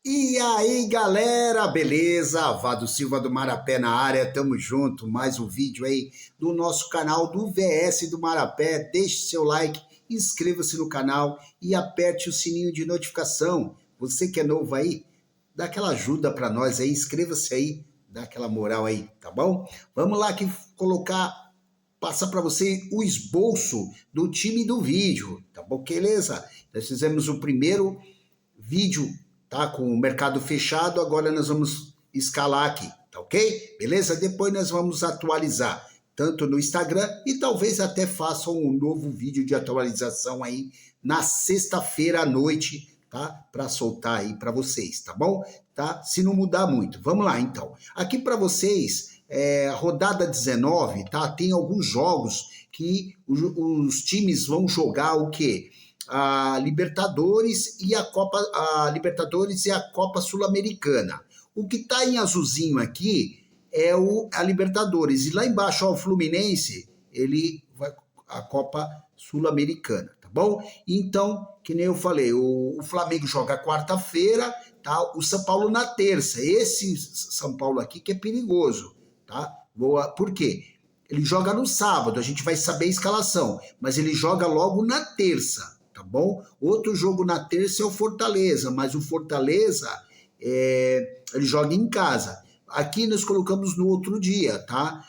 E aí, galera, beleza? Vado Silva do Marapé na área, tamo junto. Mais um vídeo aí do nosso canal do VS do Marapé. Deixe seu like, inscreva-se no canal e aperte o sininho de notificação. Você que é novo aí, dá aquela ajuda pra nós aí, inscreva-se aí, dá aquela moral aí, tá bom? Vamos lá que passar para você o esboço do time do vídeo, tá bom? Beleza? Nós fizemos o primeiro vídeo, tá? Com o mercado fechado, agora nós vamos escalar aqui, tá ok? Beleza? Depois nós vamos atualizar, tanto no Instagram e talvez até façam um novo vídeo de atualização aí na sexta-feira à noite, tá? Para soltar aí para vocês, tá bom? Tá? Se não mudar muito. Vamos lá, então. Aqui para vocês, rodada 19, tá? Tem alguns jogos que os times vão jogar o quê? A Libertadores e a Copa Sul-Americana. O que está em azulzinho aqui é a Libertadores e lá embaixo ó, o Fluminense, ele vai a Copa Sul-Americana, tá bom? Então, que nem eu falei, o Flamengo joga quarta-feira, tá? O São Paulo na terça. Esse São Paulo aqui que é perigoso, tá? Por quê? Ele joga no sábado, a gente vai saber a escalação, mas ele joga logo na terça, tá bom? Outro jogo na terça é o Fortaleza, mas o Fortaleza ele joga em casa. Aqui nós colocamos no outro dia, tá?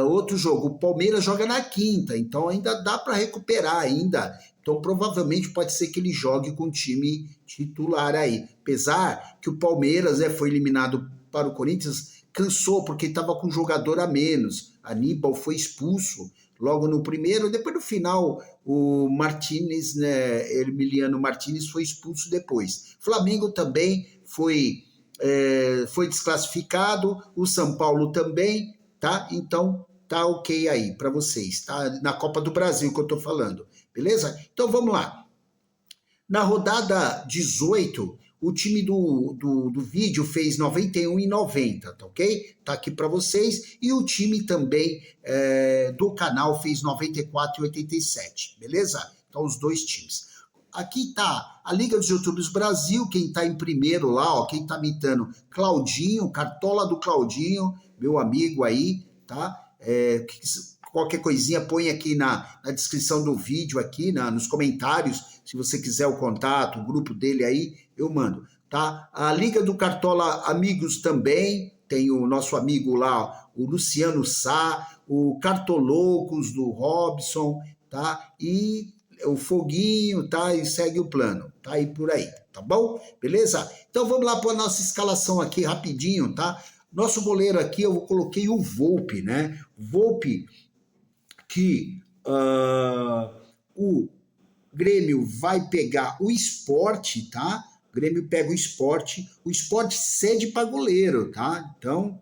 Outro jogo, o Palmeiras joga na quinta, então ainda dá para recuperar ainda. Então provavelmente pode ser que ele jogue com o time titular aí. Apesar que o Palmeiras foi eliminado para o Corinthians, cansou porque estava com um jogador a menos. Aníbal foi expulso logo no primeiro, depois no final o Martinez, né, Emiliano Martinez foi expulso depois. Flamengo também foi desclassificado, o São Paulo também, tá? Então tá ok aí para vocês, tá? Na Copa do Brasil que eu tô falando, beleza? Então vamos lá. Na rodada 18, o time do vídeo fez 91 e 90, tá ok? Tá aqui para vocês. E o time também do canal fez 94 e 87, beleza? Então, os dois times. Aqui tá a Liga dos YouTubers Brasil, quem tá em primeiro lá, ó, quem tá imitando Claudinho, Cartola do Claudinho, meu amigo aí, tá? Qualquer coisinha põe aqui na descrição do vídeo, aqui nos comentários, se você quiser o contato, o grupo dele aí, eu mando, tá? A Liga do Cartola Amigos também, tem o nosso amigo lá, o Luciano Sá, o Cartoloucos do Robson, tá? E o Foguinho, tá? E segue o plano, tá? E por aí, tá bom? Beleza? Então vamos lá para a nossa escalação aqui rapidinho, tá? Nosso goleiro aqui eu coloquei o Volpe, né? Volpe que o Grêmio vai pegar o Sport, tá? O Grêmio pega o Sport cede para goleiro, tá? Então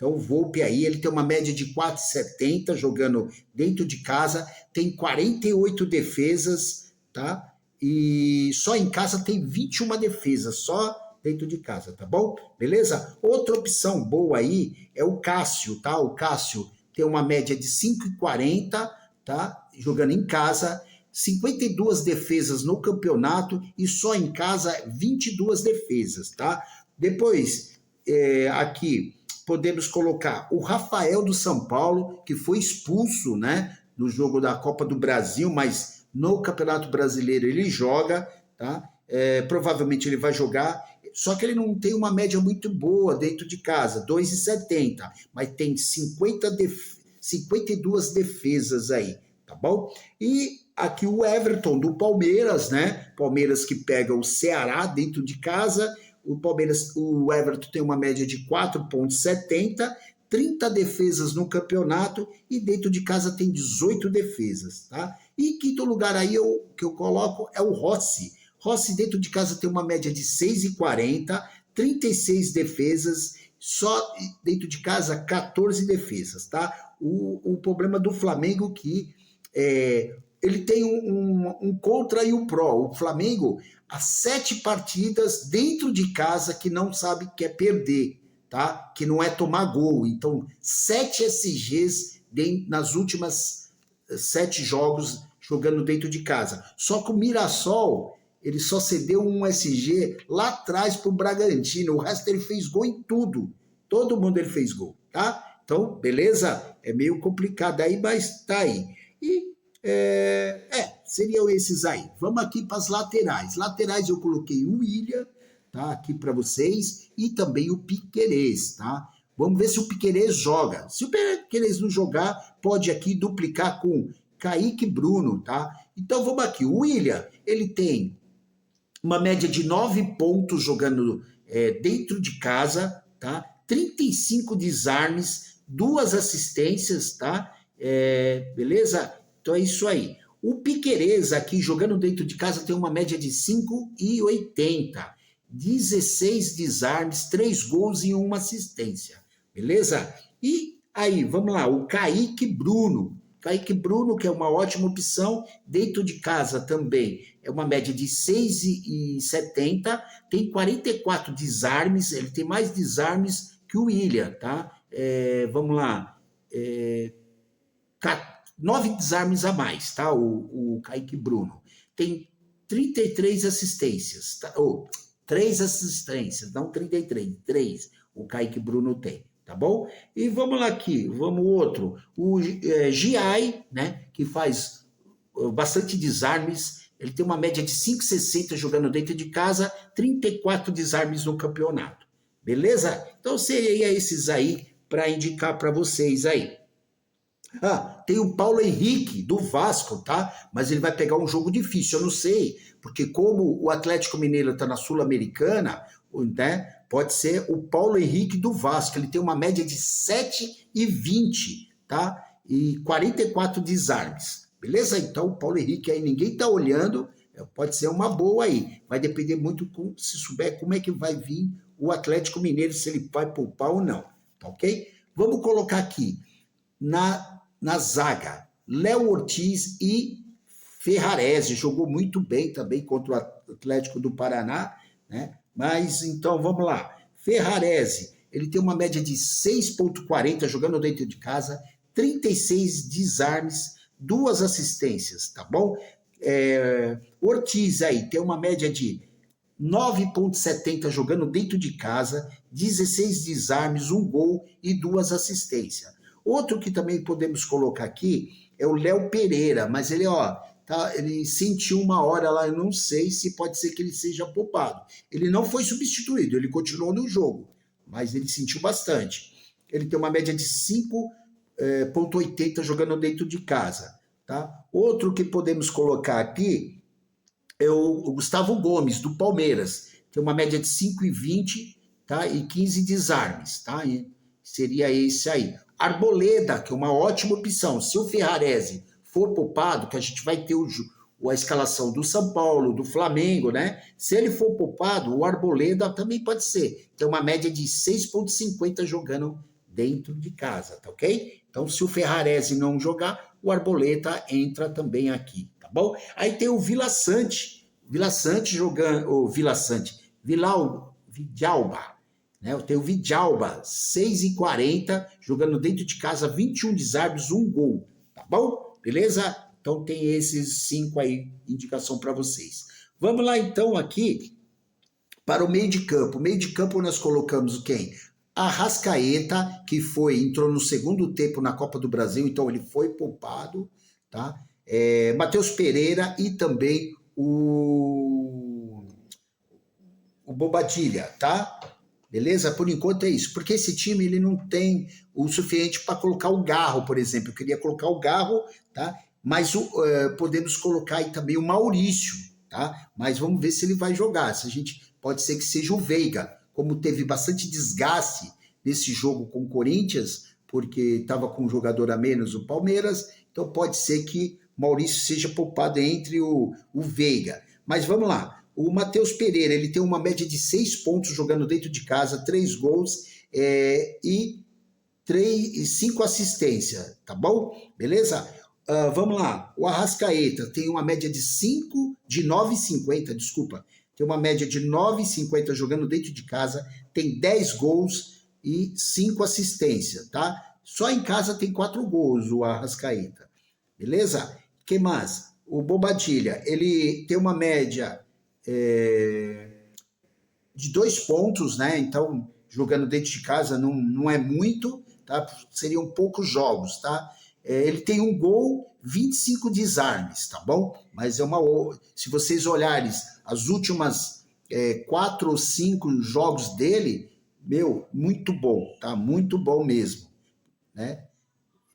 o Volpe aí, ele tem uma média de 4,70 jogando dentro de casa, tem 48 defesas, tá? E só em casa tem 21 defesas, só dentro de casa, tá bom? Beleza? Outra opção boa aí é o Cássio, tá? O Cássio tem uma média de 5,40, tá? Jogando em casa, 52 defesas no campeonato e só em casa 22 defesas, tá? Depois, aqui podemos colocar o Rafael do São Paulo, que foi expulso, né, no jogo da Copa do Brasil, mas no Campeonato Brasileiro ele joga, tá? Provavelmente ele vai jogar, só que ele não tem uma média muito boa dentro de casa, 2,70, mas tem 52 defesas aí, tá bom? E aqui o Everton do Palmeiras, né? Palmeiras que pega o Ceará dentro de casa. O Everton tem uma média de 4,70, 30 defesas no campeonato e dentro de casa tem 18 defesas, tá? E quinto lugar aí que eu coloco é o Rossi. Rossi dentro de casa tem uma média de 6,40, 36 defesas, só dentro de casa 14 defesas, tá? O problema do Flamengo que ele tem um contra e um pró. O Flamengo, há 7 partidas dentro de casa que não sabe que é perder, tá? Que não é tomar gol. Então, 7 SGs nas últimas 7 jogos jogando dentro de casa. Só que o Mirassol ele só cedeu um SG lá atrás para o Bragantino, o resto ele fez gol em tudo. Todo mundo ele fez gol, tá? Então, beleza? É meio complicado aí, mas tá aí. E, seriam esses aí. Vamos aqui para as laterais. Laterais eu coloquei o William, tá? Aqui para vocês, e também o Piquerez, tá? Vamos ver se o Piquerez joga. Se o Piquerez não jogar, pode aqui duplicar com Kaique Bruno, tá? Então vamos aqui. O William, ele tem uma média de 9 pontos jogando dentro de casa, tá? 35 desarmes, 2 assistências, tá? Beleza? Então é isso aí. O Piquerez aqui, jogando dentro de casa, tem uma média de 5,80. 16 desarmes, 3 gols e 1 assistência. Beleza? E aí, vamos lá, o Kaique Bruno. Kaique Bruno, que é uma ótima opção, dentro de casa também. É uma média de 6,70, tem 44 desarmes, ele tem mais desarmes que o William, tá? Vamos lá, 9 desarmes a mais, tá? O Kaique Bruno. Tem 33 assistências, tá? 3 assistências, não 33, 3 o Kaique Bruno tem. Tá bom? E vamos lá aqui, vamos outro. O Giai, né, que faz bastante desarmes, ele tem uma média de 5,60 jogando dentro de casa, 34 desarmes no campeonato. Beleza? Então seria esses aí para indicar para vocês aí. Tem o Paulo Henrique, do Vasco, tá? Mas ele vai pegar um jogo difícil, eu não sei, porque como o Atlético Mineiro está na Sul-Americana, né? Pode ser o Paulo Henrique do Vasco, ele tem uma média de 7,20, tá? E 44 desarmes, beleza? Então o Paulo Henrique aí ninguém tá olhando, pode ser uma boa aí. Vai depender muito, se souber como é que vai vir o Atlético Mineiro, se ele vai poupar ou não, tá ok? Vamos colocar aqui, na zaga, Léo Ortiz e Ferrarese, jogou muito bem também contra o Atlético do Paraná, né? Mas então vamos lá. Ferrarese, ele tem uma média de 6,40 jogando dentro de casa, 36 desarmes, 2 assistências, tá bom? Ortiz aí tem uma média de 9,70 jogando dentro de casa, 16 desarmes, 1 gol e 2 assistências. Outro que também podemos colocar aqui é o Léo Pereira, mas ele, ele sentiu uma hora lá, eu não sei se pode ser que ele seja poupado. Ele não foi substituído, ele continuou no jogo, mas ele sentiu bastante. Ele tem uma média de 5,80 jogando dentro de casa. Tá? Outro que podemos colocar aqui é o Gustavo Gomes, do Palmeiras. Tem uma média de 5,20, tá? E 15 desarmes. Tá? E seria esse aí. Arboleda, que é uma ótima opção. Se o Ferrarese for poupado, que a gente vai ter a escalação do São Paulo, do Flamengo, né? Se ele for poupado, o Arboleda também pode ser. Tem uma média de 6,50 jogando dentro de casa, tá ok? Então, se o Ferrarese não jogar, o Arboleda entra também aqui, tá bom? Aí tem o Vila Sante jogando, o Vila Sante, Vidalba, né? Eu tenho o Vidalba, 6,40, jogando dentro de casa, 21 desarmes, 1 gol, tá bom? Beleza? Então tem esses 5 aí, indicação para vocês. Vamos lá então aqui para o meio de campo. O meio de campo nós colocamos quem? Arrascaeta, que entrou no segundo tempo na Copa do Brasil, então ele foi poupado, tá? Matheus Pereira e também o Bobadilha, tá? Beleza? Por enquanto é isso. Porque esse time ele não tem o suficiente para colocar o Garro, por exemplo. Eu queria colocar o Garro, tá? Mas podemos colocar aí também o Maurício, tá? Mas vamos ver se ele vai jogar. Pode ser que seja o Veiga, como teve bastante desgaste nesse jogo com o Corinthians, porque estava com um jogador a menos o Palmeiras, então pode ser que Maurício seja poupado entre o Veiga. Mas vamos lá. O Matheus Pereira, ele tem uma média de 6 pontos jogando dentro de casa, 3 gols e 5 assistências, tá bom? Beleza? Vamos lá. O Arrascaeta tem uma média de 9,50, desculpa. Tem uma média de 9,50 jogando dentro de casa, tem 10 gols e 5 assistências, tá? Só em casa tem 4 gols o Arrascaeta. Beleza? Que mais? O Bobadilha, ele tem uma média de 2 pontos, né? Então, jogando dentro de casa não é muito, tá? Seriam poucos jogos, tá? Ele tem um gol, 25 desarmes, tá bom? Mas se vocês olharem as últimas 4 ou 5 jogos dele, meu, muito bom, tá? Muito bom mesmo, né?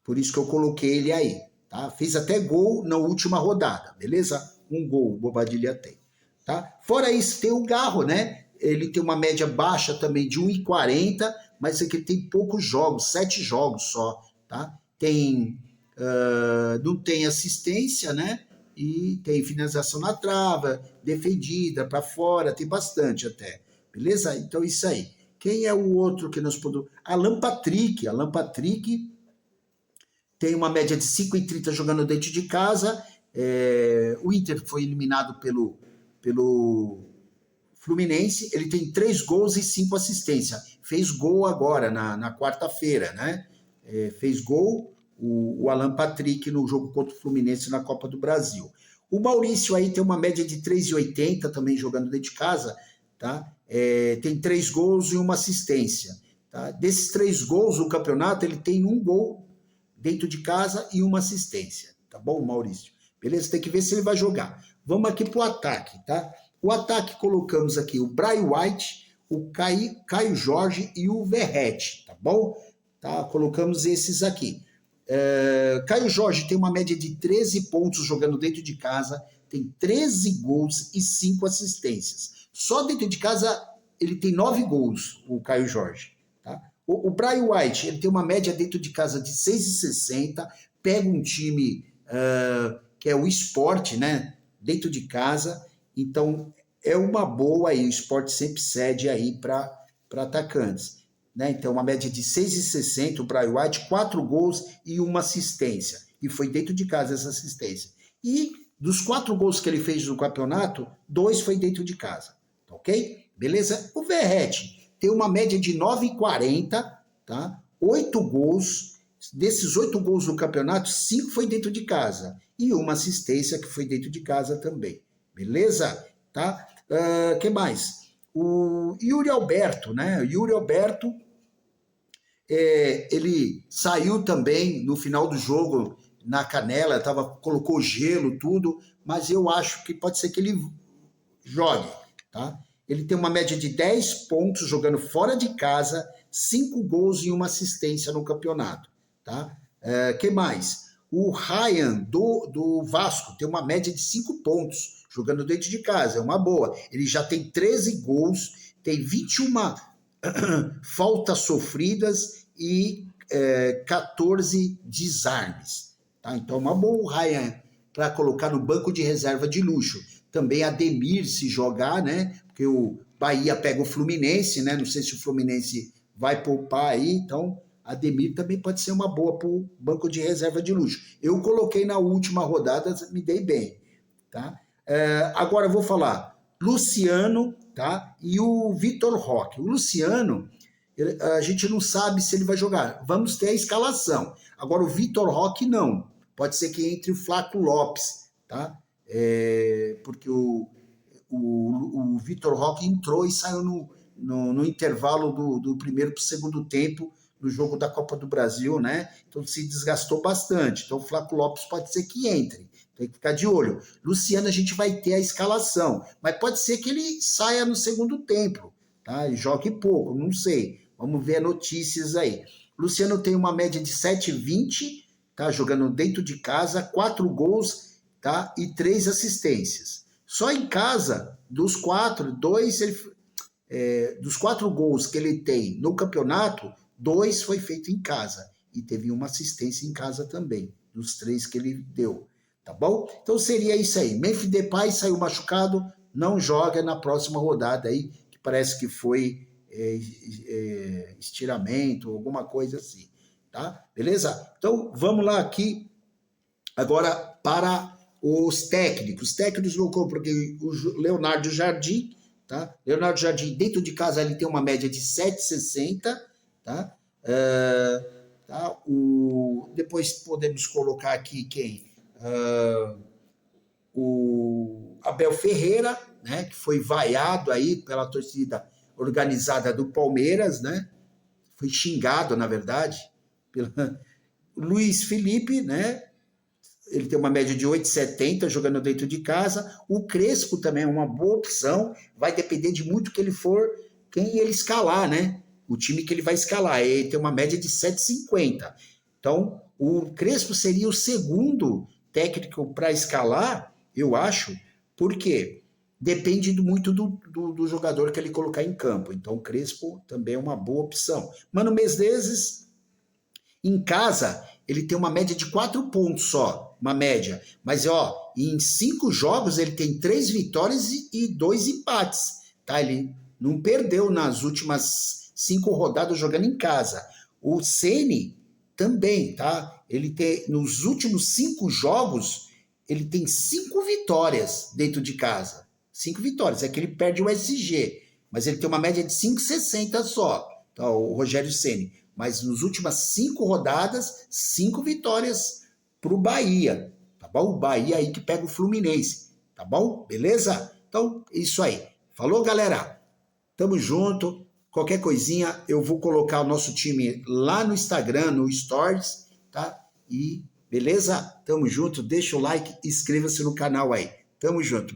Por isso que eu coloquei ele aí, tá? Fez até gol na última rodada, beleza? Um gol o Bobadilha tem, tá? Fora isso, tem o Garro, né? Ele tem uma média baixa também de 1,40, mas aqui ele tem poucos jogos, 7 jogos só, tá? Não tem assistência, né? E tem finalização na trava, defendida para fora, tem bastante até, beleza? Então isso aí. Quem é o outro que nós podemos... Alan Patrick tem uma média de 5,30 jogando dentro de casa. O Inter foi eliminado pelo Fluminense. Ele tem 3 gols e 5 assistências. Fez gol agora, na quarta-feira, né? Fez gol o Alan Patrick no jogo contra o Fluminense na Copa do Brasil. O Maurício aí tem uma média de 3,80 também jogando dentro de casa, tá? Tem 3 gols e 1 assistência. Tá? Desses 3 gols no campeonato, ele tem 1 gol dentro de casa e 1 assistência, tá bom, Maurício? Beleza? Tem que ver se ele vai jogar. Vamos aqui para o ataque, tá? O ataque colocamos aqui o Brian White, o Caio Jorge e o Verratti, tá bom? Tá? Colocamos esses aqui. Caio Jorge tem uma média de 13 pontos jogando dentro de casa, tem 13 gols e 5 assistências. Só dentro de casa ele tem 9 gols, o Caio Jorge. Tá? O Brian White ele tem uma média dentro de casa de 6,60, pega um time que é o Sport, né? Dentro de casa, então é uma boa aí, o Sport sempre cede aí para atacantes. Né? Então, uma média de 6,60, o Brian White, 4 gols e 1 assistência. E foi dentro de casa essa assistência. E dos 4 gols que ele fez no campeonato, 2 foi dentro de casa. Ok? Beleza? O Verratti tem uma média de 9,40, tá? 8 gols. Desses 8 gols no campeonato, 5 foi dentro de casa. E 1 assistência que foi dentro de casa também. Beleza? Tá? Que mais? O Yuri Alberto, né? O Yuri Alberto, ele saiu também no final do jogo na canela, colocou gelo, tudo, mas eu acho que pode ser que ele jogue, tá? Ele tem uma média de 10 pontos jogando fora de casa, 5 gols e 1 assistência no campeonato, tá? Que mais? O Ryan do Vasco tem uma média de 5 pontos jogando dentro de casa, é uma boa. Ele já tem 13 gols, tem 21 faltas sofridas e 14 desarmes. Tá? Então, uma boa o Ryan para colocar no banco de reserva de luxo. Também Ademir, se jogar, né? Porque o Bahia pega o Fluminense, né? Não sei se o Fluminense vai poupar aí, então Ademir também pode ser uma boa para o banco de reserva de luxo. Eu coloquei na última rodada, me dei bem. Tá? Agora eu vou falar Luciano, tá? E o Vitor Roque. O Luciano, a gente não sabe se ele vai jogar. Vamos ter a escalação. Agora o Vitor Roque não. Pode ser que entre o Flaco Lopes, tá? Porque o Vitor Roque entrou e saiu no intervalo do primeiro para o segundo tempo no jogo da Copa do Brasil, né? Então se desgastou bastante. Então o Flaco Lopes pode ser que entre. Tem que ficar de olho. Luciano, a gente vai ter a escalação, mas pode ser que ele saia no segundo tempo, tá? E jogue pouco, não sei. Vamos ver notícias aí. Luciano tem uma média de 7,20, tá? Jogando dentro de casa, 4 gols, tá? E 3 assistências. Só em casa, dos 4 gols que ele tem no campeonato, 2 foi feito em casa. E teve uma assistência em casa também, dos 3 que ele deu. Tá bom? Então seria isso aí. Memphis Depay saiu machucado, não joga na próxima rodada aí, que parece que foi estiramento, alguma coisa assim. Tá? Beleza? Então vamos lá aqui agora para os técnicos. Os técnicos não porque o Leonardo Jardim, tá? Leonardo Jardim dentro de casa ele tem uma média de 7,60, tá? Depois podemos colocar aqui quem? O Abel Ferreira, né, que foi vaiado aí pela torcida organizada do Palmeiras, né? Foi xingado, na verdade, pelo Luiz Felipe, né? Ele tem uma média de 8,70 jogando dentro de casa. O Crespo também é uma boa opção. Vai depender de muito que ele for, quem ele escalar, né? O time que ele vai escalar. Ele tem uma média de 7,50. Então, o Crespo seria o segundo técnico para escalar, eu acho. Por quê? Depende muito do jogador que ele colocar em campo. Então, o Crespo também é uma boa opção. Mano Menezes, em casa, ele tem uma média de 4 pontos só, uma média. Mas, ó, em 5 jogos ele tem 3 vitórias e 2 empates, tá? Ele não perdeu nas últimas 5 rodadas jogando em casa. O Ceni também, tá? Ele tem, nos últimos 5 jogos, ele tem 5 vitórias dentro de casa. 5 vitórias, é que ele perde o SG, mas ele tem uma média de 5,60 só, tá? O Rogério Ceni. Mas nas últimas 5 rodadas, 5 vitórias para o Bahia, tá bom? O Bahia aí que pega o Fluminense, tá bom? Beleza? Então, isso aí. Falou, galera? Tamo junto. Qualquer coisinha, eu vou colocar o nosso time lá no Instagram, no Stories, tá? E beleza? Tamo junto. Deixa o like, inscreva-se no canal aí. Tamo junto.